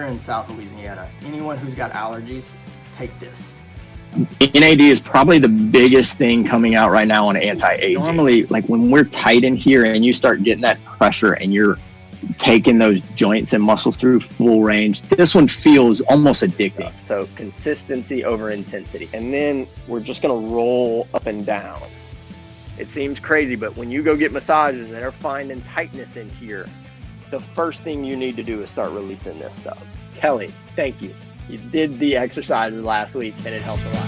in South Louisiana, anyone who's got allergies, take this. NAD is probably the biggest thing coming out right now on anti-aging. Normally, like when we're tight in here and you start getting that pressure and you're taking those joints and muscles through full range, this one feels almost addicting. So consistency over intensity. And then we're just going to roll up and down. It seems crazy, but when you go get massages and they're finding tightness in here, the first thing you need to do is start releasing this stuff. Kelly, thank you. You did the exercises last week and it helped a lot.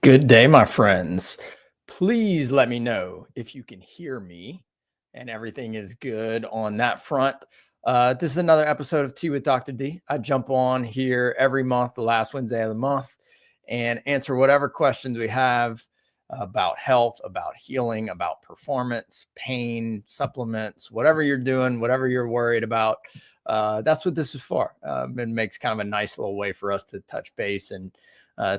Good day, my friends. Please let me know if you can hear me and everything is good on that front. This is another episode of Tea with Dr. D. I jump on here every month, the last Wednesday of the month, and answer whatever questions we have about health, about healing, about performance, pain, supplements, whatever you're doing, whatever you're worried about. That's what this is for. It makes kind of a nice little way for us to touch base and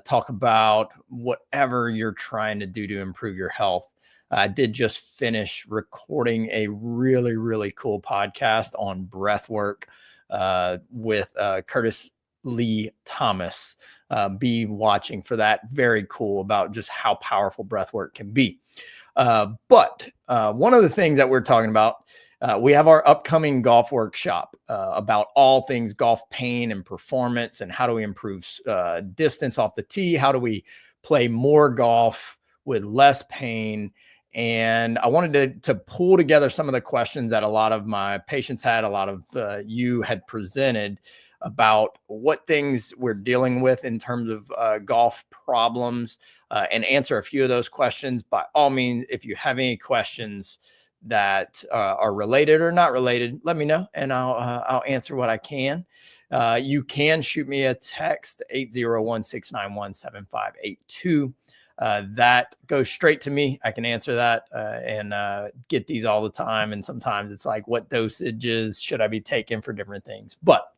talk about whatever you're trying to do to improve your health. I did just finish recording a really, really cool podcast on breath work with Curtis Lee Thomas. Be watching for that. Very cool about just how powerful breath work can be. But one of the things that we're talking about, we have our upcoming golf workshop about all things golf pain and performance and how do we improve distance off the tee? How do we play more golf with less pain? And I wanted to pull together some of the questions that a lot of my patients had, a lot of you had presented about what things we're dealing with in terms of golf problems and answer a few of those questions. By all means, if you have any questions that are related or not related, let me know and I'll answer what I can. You can shoot me a text, 801-691-7582. That goes straight to me. I can answer that and get these all the time. And sometimes it's like, what dosages should I be taking for different things? But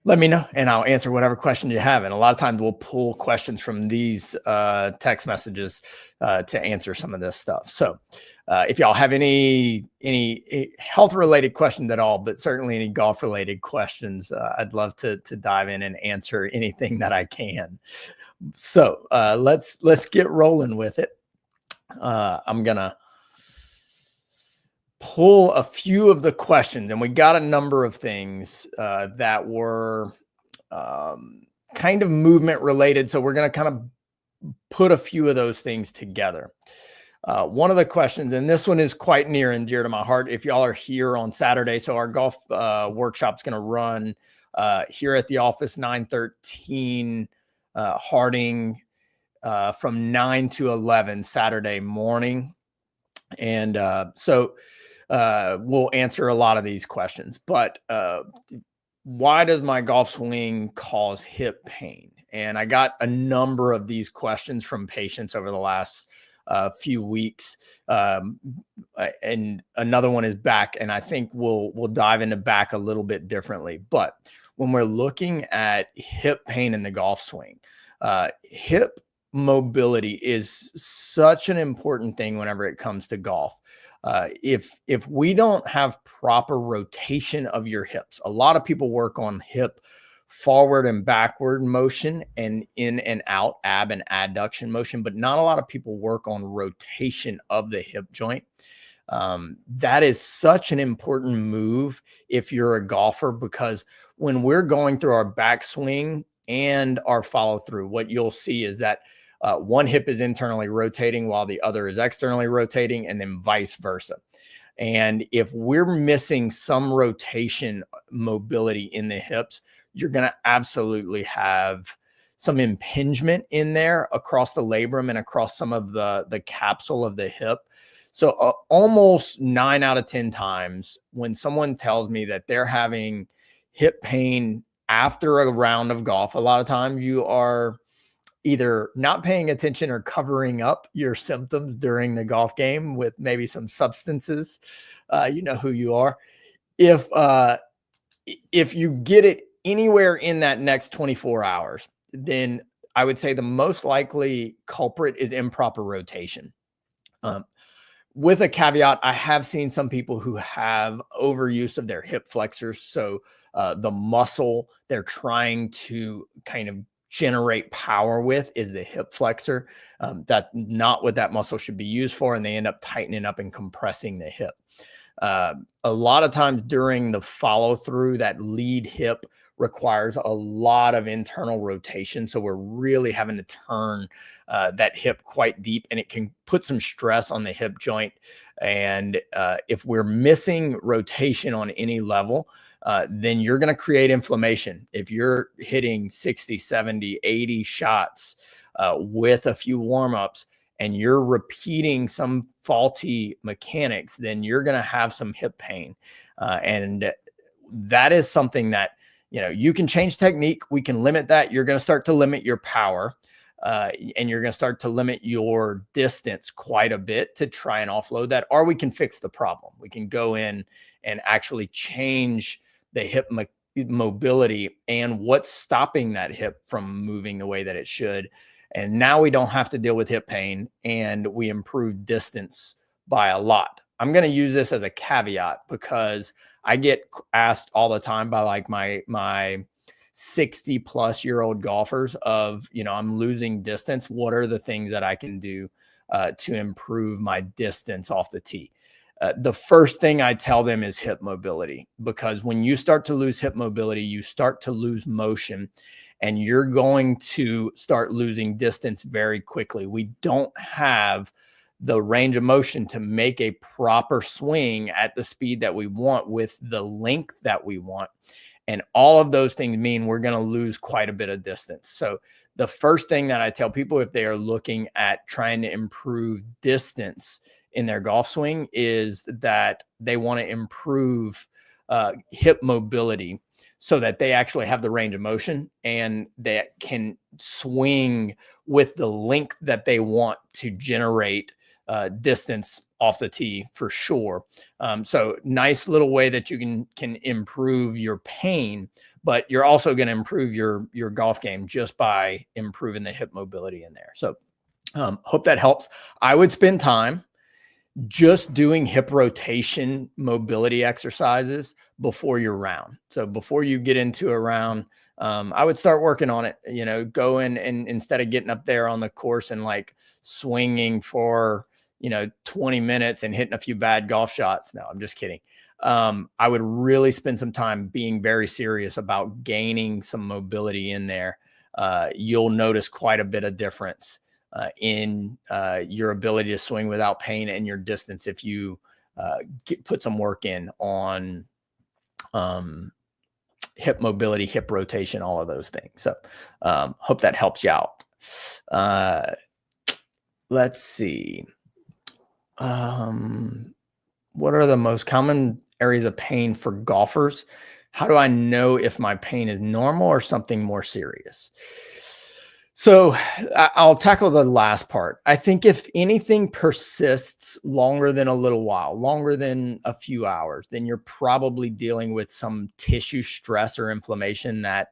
let me know and I'll answer whatever question you have. And a lot of times we'll pull questions from these text messages to answer some of this stuff. So if y'all have any health related questions at all, but certainly any golf related questions, I'd love to dive in and answer anything that I can. So let's get rolling with it. I'm gonna pull a few of the questions, and we got a number of things that were kind of movement related. So we're going to kind of put a few of those things together. One of the questions, and this one is quite near and dear to my heart. If y'all are here on Saturday, so our golf workshop is going to run here at the office, 913 Harding from 9 to 11 Saturday morning. And so we'll answer a lot of these questions, but why does my golf swing cause hip pain? And I got a number of these questions from patients over the last few weeks. And another one is back, and I think we'll dive into back a little bit differently. But when we're looking at hip pain in the golf swing, hip mobility is such an important thing whenever it comes to golf. If we don't have proper rotation of your hips, a lot of people work on hip forward and backward motion and in and out, ab and adduction motion, but not a lot of people work on rotation of the hip joint. That is such an important move if you're a golfer, because when we're going through our backswing and our follow through, what you'll see is that one hip is internally rotating while the other is externally rotating, and then vice versa. And if we're missing some rotation mobility in the hips, you're going to absolutely have some impingement in there across the labrum and across some of the capsule of the hip. So almost 9 out of 10 times when someone tells me that they're having hip pain after a round of golf, a lot of times you are either not paying attention or covering up your symptoms during the golf game with maybe some substances. You know who you are. If you get it anywhere in that next 24 hours, then I would say the most likely culprit is improper rotation. With a caveat, I have seen some people who have overuse of their hip flexors. So the muscle they're trying to kind of generate power with is the hip flexor. That's not what that muscle should be used for, and they end up tightening up and compressing the hip. A lot of times during the follow through, that lead hip requires a lot of internal rotation. So we're really having to turn that hip quite deep, and it can put some stress on the hip joint. And if we're missing rotation on any level, then you're going to create inflammation. If you're hitting 60, 70, 80 shots with a few warm-ups, and you're repeating some faulty mechanics, then you're going to have some hip pain. And that is something that, you can change technique. We can limit that. You're going to start to limit your power, and you're going to start to limit your distance quite a bit to try and offload that. Or we can fix the problem. We can go in and actually change the hip mobility and what's stopping that hip from moving the way that it should. And now we don't have to deal with hip pain, and we improve distance by a lot. I'm going to use this as a caveat because I get asked all the time by like my 60 plus year old golfers of, I'm losing distance. What are the things that I can do to improve my distance off the tee? The first thing I tell them is hip mobility, because when you start to lose hip mobility, you start to lose motion, and you're going to start losing distance very quickly. We don't have the range of motion to make a proper swing at the speed that we want with the length that we want. And all of those things mean we're going to lose quite a bit of distance. So the first thing that I tell people if they are looking at trying to improve distance in their golf swing is that they want to improve hip mobility so that they actually have the range of motion and they can swing with the length that they want to generate distance off the tee for sure. So nice little way that you can improve your pain, but you're also going to improve your golf game just by improving the hip mobility in there. So hope that helps. I would spend time just doing hip rotation mobility exercises before your round. So before you get into a round, I would start working on it, go in and instead of getting up there on the course and like swinging for, 20 minutes and hitting a few bad golf shots. No, I'm just kidding. I would really spend some time being very serious about gaining some mobility in there. You'll notice quite a bit of difference in your ability to swing without pain and your distance if you put some work in on hip mobility, hip rotation, all of those things. So hope that helps you out. Let's see. What are the most common areas of pain for golfers? How do I know if my pain is normal or something more serious? So I'll tackle the last part. I think if anything persists longer than a little while, longer than a few hours, then you're probably dealing with some tissue stress or inflammation that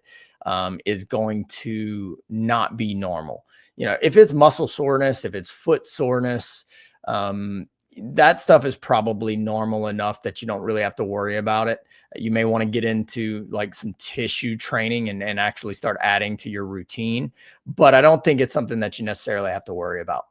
is going to not be normal. If it's muscle soreness, if it's foot soreness, that stuff is probably normal enough that you don't really have to worry about it. You may want to get into like some tissue training and actually start adding to your routine, but I don't think it's something that you necessarily have to worry about.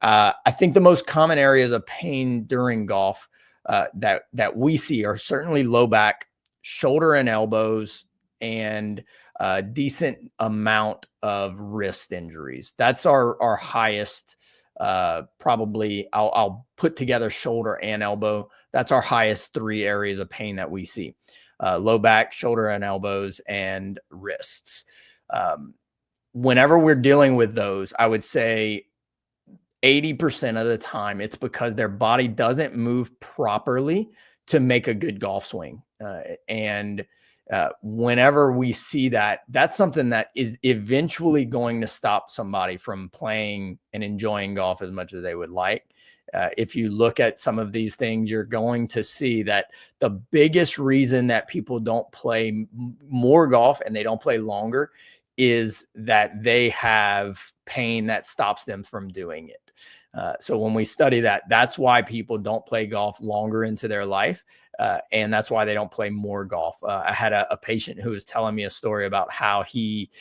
I think the most common areas of pain during golf that we see are certainly low back, shoulder and elbows, and a decent amount of wrist injuries. That's our highest. Probably I'll put together shoulder and elbow. That's our highest three areas of pain that we see: low back, shoulder and elbows, and wrists. Whenever we're dealing with those, I would say 80% of the time it's because their body doesn't move properly to make a good golf swing. Whenever we see that, that's something that is eventually going to stop somebody from playing and enjoying golf as much as they would like. If you look at some of these things, you're going to see that the biggest reason that people don't play more golf and they don't play longer is that they have pain that stops them from doing it. So when we study that, that's why people don't play golf longer into their life. And that's why they don't play more golf. I had a patient who was telling me a story about how he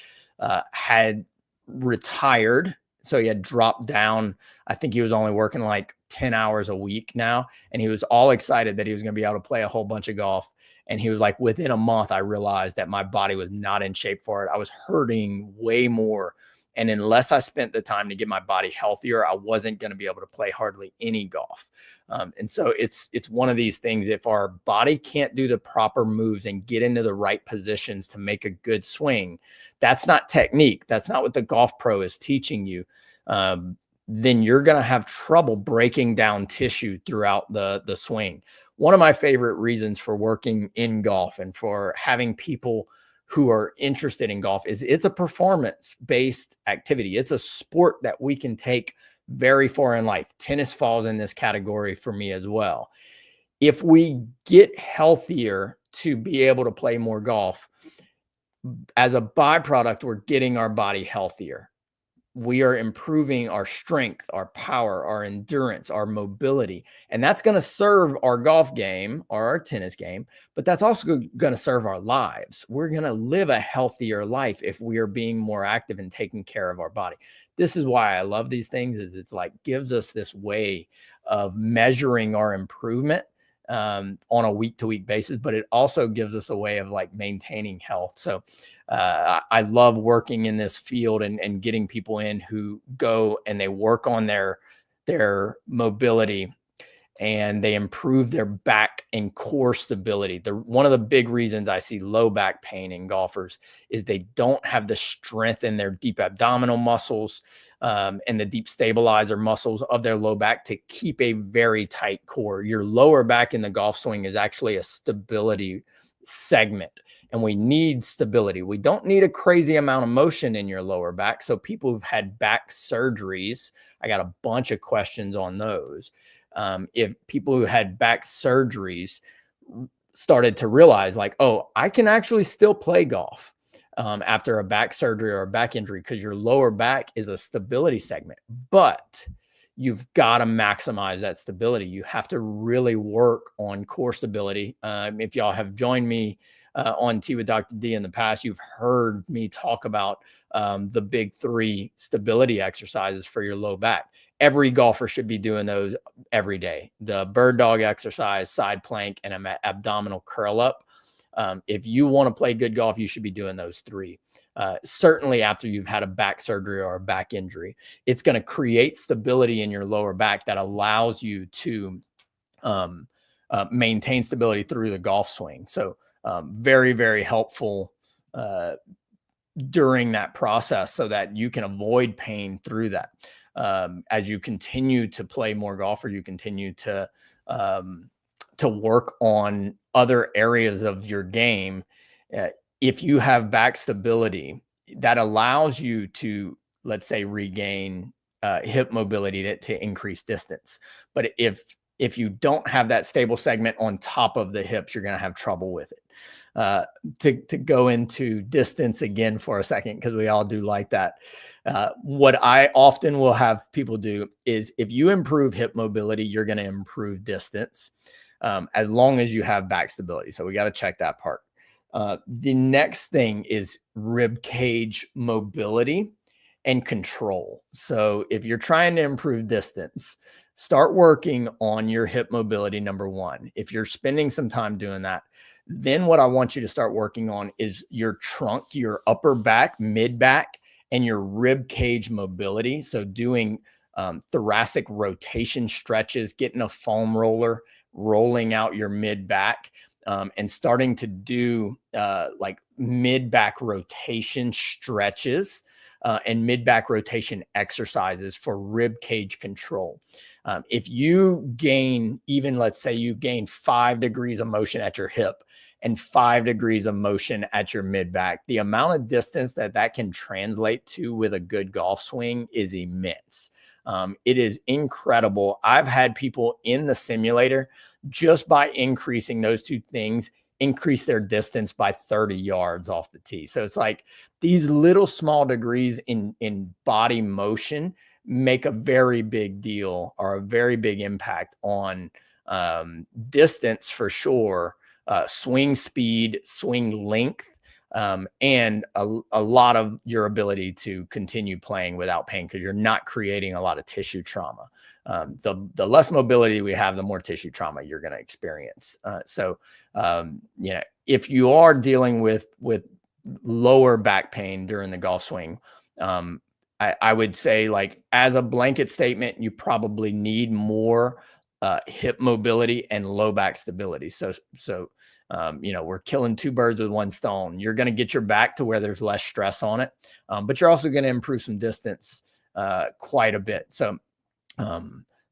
had retired. So he had dropped down. I think he was only working like 10 hours a week now. And he was all excited that he was going to be able to play a whole bunch of golf. And he was like, within a month, I realized that my body was not in shape for it. I was hurting way more. And unless I spent the time to get my body healthier, I wasn't going to be able to play hardly any golf. And so it's one of these things. If our body can't do the proper moves and get into the right positions to make a good swing, that's not technique. That's not what the golf pro is teaching you. Then you're going to have trouble breaking down tissue throughout the swing. One of my favorite reasons for working in golf and for having people who are interested in golf is it's a performance-based activity. It's a sport that we can take very far in life. Tennis falls in this category for me as well. If we get healthier to be able to play more golf, as a byproduct, we're getting our body healthier. We are improving our strength, our power, our endurance, our mobility. And that's going to serve our golf game or our tennis game, but that's also going to serve our lives. We're going to live a healthier life if we are being more active and taking care of our body. This is why I love these things, is it's like gives us this way of measuring our improvement on a week-to-week basis, but it also gives us a way of like maintaining health. So I love working in this field and getting people in who go and they work on their mobility and they improve their back and core stability. One of the big reasons I see low back pain in golfers is they don't have the strength in their deep abdominal muscles and the deep stabilizer muscles of their low back to keep a very tight core. Your lower back in the golf swing is actually a stability segment. And we need stability. We don't need a crazy amount of motion in your lower back. So people who've had back surgeries, I got a bunch of questions on those. If people who had back surgeries started to realize like, oh, I can actually still play golf after a back surgery or a back injury, because your lower back is a stability segment, but you've got to maximize that stability. You have to really work on core stability. If y'all have joined me on Tea with Dr. D in the past, you've heard me talk about the big 3 stability exercises for your low back. Every golfer should be doing those every day. The bird dog exercise, side plank, and an abdominal curl up. If you want to play good golf, you should be doing those 3. Certainly after you've had a back surgery or a back injury. It's going to create stability in your lower back that allows you to maintain stability through the golf swing. So very, very helpful during that process so that you can avoid pain through that. As you continue to play more golf, or you continue to work on other areas of your game, if you have back stability, that allows you to, let's say, regain hip mobility to increase distance. But if you don't have that stable segment on top of the hips, you're going to have trouble with it. To go into distance again for a second, because we all do like that. What I often will have people do is, if you improve hip mobility, you're going to improve distance as long as you have back stability. So we got to check that part. The next thing is rib cage mobility and control. So if you're trying to improve distance, start working on your hip mobility, number 1. If you're spending some time doing that, then what I want you to start working on is your trunk, your upper back, mid back, and your rib cage mobility. So doing thoracic rotation stretches, getting a foam roller, rolling out your mid back, and starting to do like mid back rotation stretches and mid back rotation exercises for rib cage control. If you gain, even let's say you gain 5 degrees of motion at your hip and 5 degrees of motion at your mid back, the amount of distance that can translate to with a good golf swing is immense. It is incredible. I've had people in the simulator, just by increasing those 2 things, increase their distance by 30 yards off the tee. So it's like these little small degrees in body motion make a very big deal or a very big impact on distance for sure, swing speed, swing length, and a lot of your ability to continue playing without pain because you're not creating a lot of tissue trauma. The less mobility we have, the more tissue trauma you're going to experience. So, if you are dealing with lower back pain during the golf swing, I would say, like, as a blanket statement, you probably need more hip mobility and low back stability. So we're killing two birds with one stone. You're going to get your back to where there's less stress on it, but you're also going to improve some distance quite a bit. So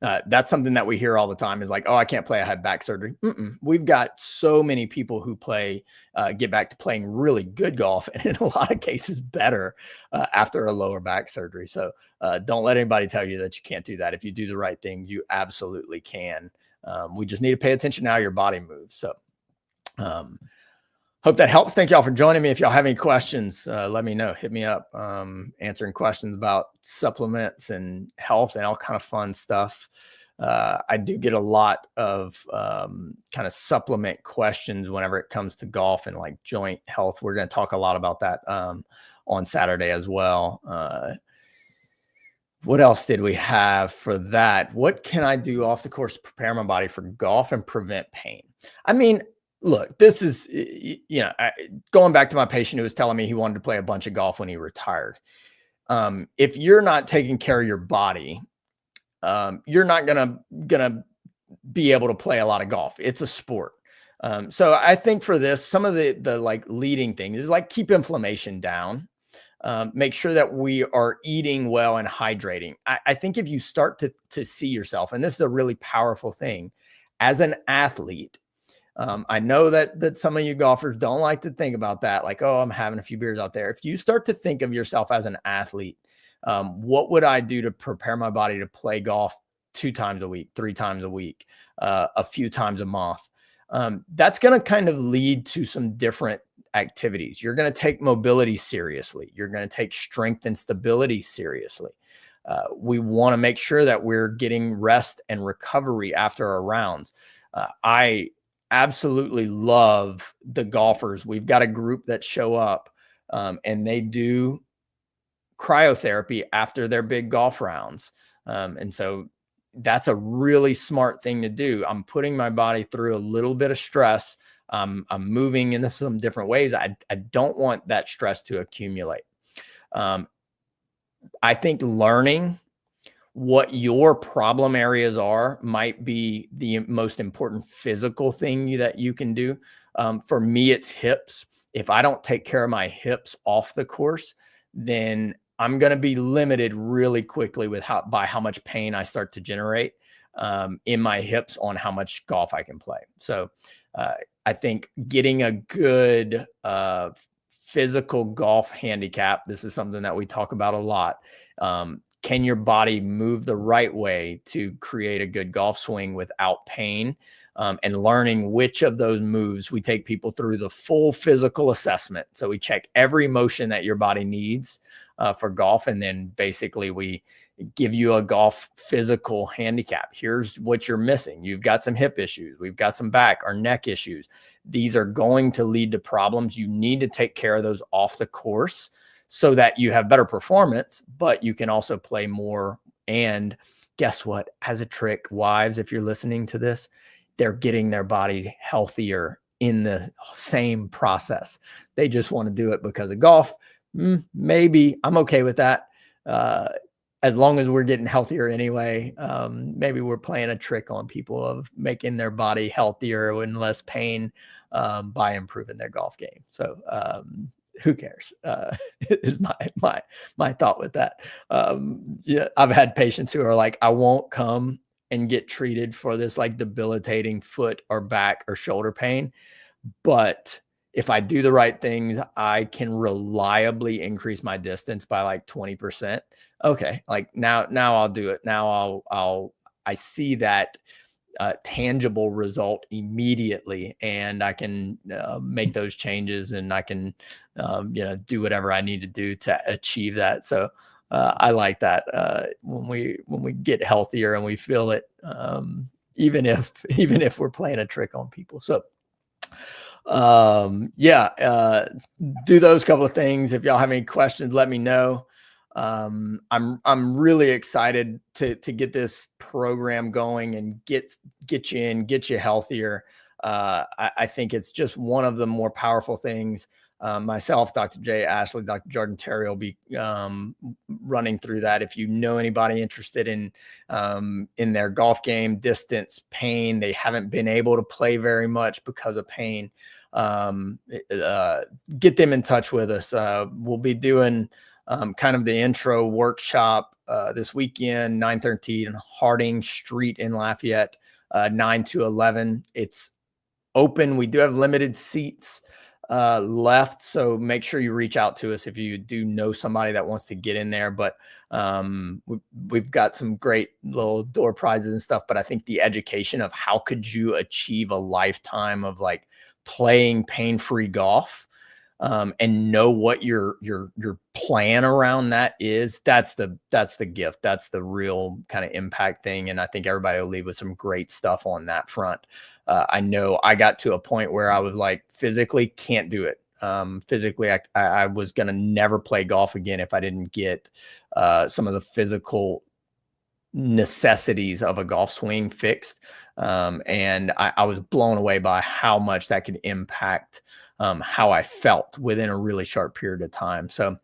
that's something that we hear all the time is like, oh, I can't play. I had back surgery. We've got so many people who get back to playing really good golf, and in a lot of cases better after a lower back surgery. So don't let anybody tell you that you can't do that. If you do the right things, you absolutely can. We just need to pay attention to how your body moves. So hope that helps. Thank y'all for joining me. If y'all have any questions, let me know. Hit me up. Answering questions about supplements and health and all kind of fun stuff. I do get a lot of kind of supplement questions whenever it comes to golf and like joint health. We're going to talk a lot about that on Saturday as well. What else did we have for that? What can I do off the course to prepare my body for golf and prevent pain? I mean, look, this is, going back to my patient who was telling me he wanted to play a bunch of golf when he retired. If you're not taking care of your body, you're not gonna be able to play a lot of golf. It's a sport. So I think for this, some of the like leading things is like keep inflammation down. Make sure that we are eating well and hydrating. I think if you start to see yourself, and this is a really powerful thing, as an athlete. I know that some of you golfers don't like to think about that. Like, oh, I'm having a few beers out there. If you start to think of yourself as an athlete, what would I do to prepare my body to play golf 2 times a week, 3 times a week, a few times a month? That's going to kind of lead to some different activities. You're going to take mobility seriously. You're going to take strength and stability seriously. We want to make sure that we're getting rest and recovery after our rounds. I absolutely love the golfers. We've got a group that show up and they do cryotherapy after their big golf rounds. And so that's a really smart thing to do. I'm putting my body through a little bit of stress. I'm moving in some different ways. I don't want that stress to accumulate. I think learning what your problem areas are might be the most important physical thing that you can do. For me, it's hips. If I don't take care of my hips off the course, then I'm going to be limited really quickly by how much pain I start to generate in my hips on how much golf I can play. So I think getting a good physical golf handicap, this is something that we talk about a lot. Can your body move the right way to create a good golf swing without pain? And learning which of those moves. We take people through the full physical assessment. So we check every motion that your body needs for golf. And then basically we give you a golf physical handicap. Here's what you're missing. You've got some hip issues. We've got some back or neck issues. These are going to lead to problems. You need to take care of those off the course so that you have better performance, but you can also play more. And guess what? As a trick, wives, if you're listening to this, they're getting their body healthier in the same process. They just want to do it because of golf. Maybe I'm okay with that. As long as we're getting healthier anyway, maybe we're playing a trick on people of making their body healthier and less pain by improving their golf game. So who cares? Is my thought with that. Yeah, I've had patients who are like, I won't come and get treated for this like debilitating foot or back or shoulder pain, but if I do the right things, I can reliably increase my distance by like 20%. Okay, like now I'll do it. Now I see that tangible result immediately, and I can make those changes, and I can do whatever I need to do to achieve that. So I like that when we get healthier and we feel it, even if we're playing a trick on people. So do those couple of things. If y'all have any questions, let me know. I'm really excited to get this program going and get you in, get you healthier. I think it's just one of the more powerful things. Myself, Dr. Jay Ashley, Dr. Jordan Terry will be running through that. If you know anybody interested in their golf game, distance, pain, they haven't been able to play very much because of pain, get them in touch with us. We'll be doing kind of the intro workshop this weekend, 9:13 Harding Street in Lafayette, 9 to 11. It's open. We do have limited seats left, so make sure you reach out to us if you do know somebody that wants to get in there. But we've got some great little door prizes and stuff. But I think the education of how could you achieve a lifetime of like playing pain-free golf, and know what your plan around that is, that's the gift. That's the real kind of impact thing. And I think everybody will leave with some great stuff on that front. I know I got to a point where I was like, physically can't do it. Physically, I was going to never play golf again if I didn't get some of the physical necessities of a golf swing fixed. And I was blown away by how much that could impact how I felt within a really short period of time. So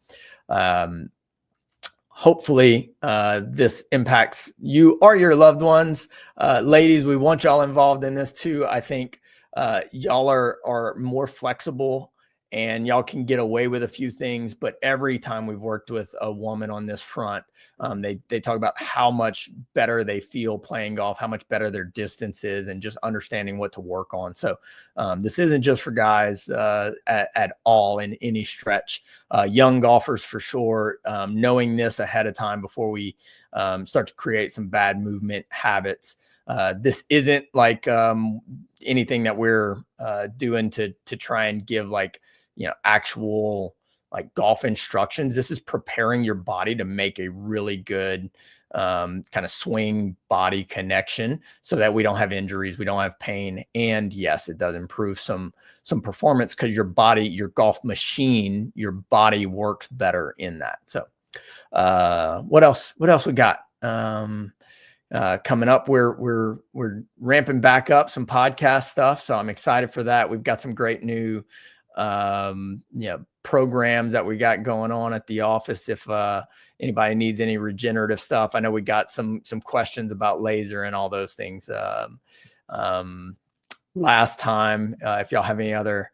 hopefully this impacts you or your loved ones. Ladies, we want y'all involved in this too. I think y'all are more flexible and y'all can get away with a few things. But every time we've worked with a woman on this front, they talk about how much better they feel playing golf, how much better their distance is, and just understanding what to work on. So this isn't just for guys at all in any stretch. Young golfers for sure, knowing this ahead of time before we start to create some bad movement habits. This isn't like anything that we're doing to try and give like, actual like golf instructions. This is preparing your body to make a really good kind of swing body connection so that we don't have injuries, we don't have pain. And yes, it does improve some performance because your body, your golf machine, your body works better in that. So what else we got? Coming up, we're ramping back up some podcast stuff. So I'm excited for that. We've got some great new programs that we got going on at the office. If anybody needs any regenerative stuff, I know we got some questions about laser and all those things last time. If y'all have any other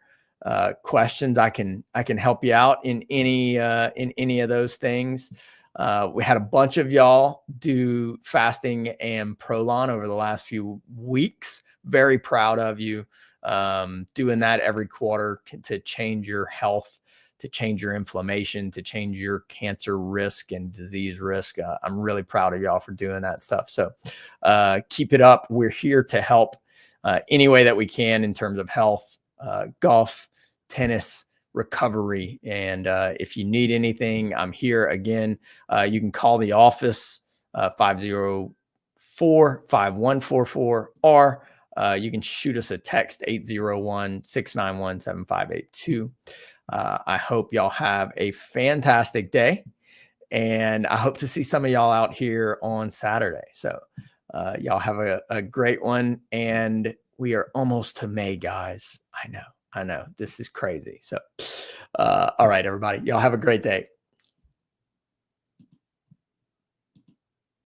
questions, I can help you out in any of those things. We had a bunch of y'all do fasting and Prolon over the last few weeks. Very proud of you. Doing that every quarter to change your health, to change your inflammation, to change your cancer risk and disease risk. I'm really proud of y'all for doing that stuff. So keep it up. We're here to help any way that we can in terms of health, golf, tennis, recovery. And if you need anything, I'm here. Again, you can call the office 504-5144, or you can shoot us a text 801-691-7582. I hope y'all have a fantastic day, and I hope to see some of y'all out here on Saturday. So y'all have a great one, and we are almost to May, guys. I know this is crazy. So all right, everybody, y'all have a great day.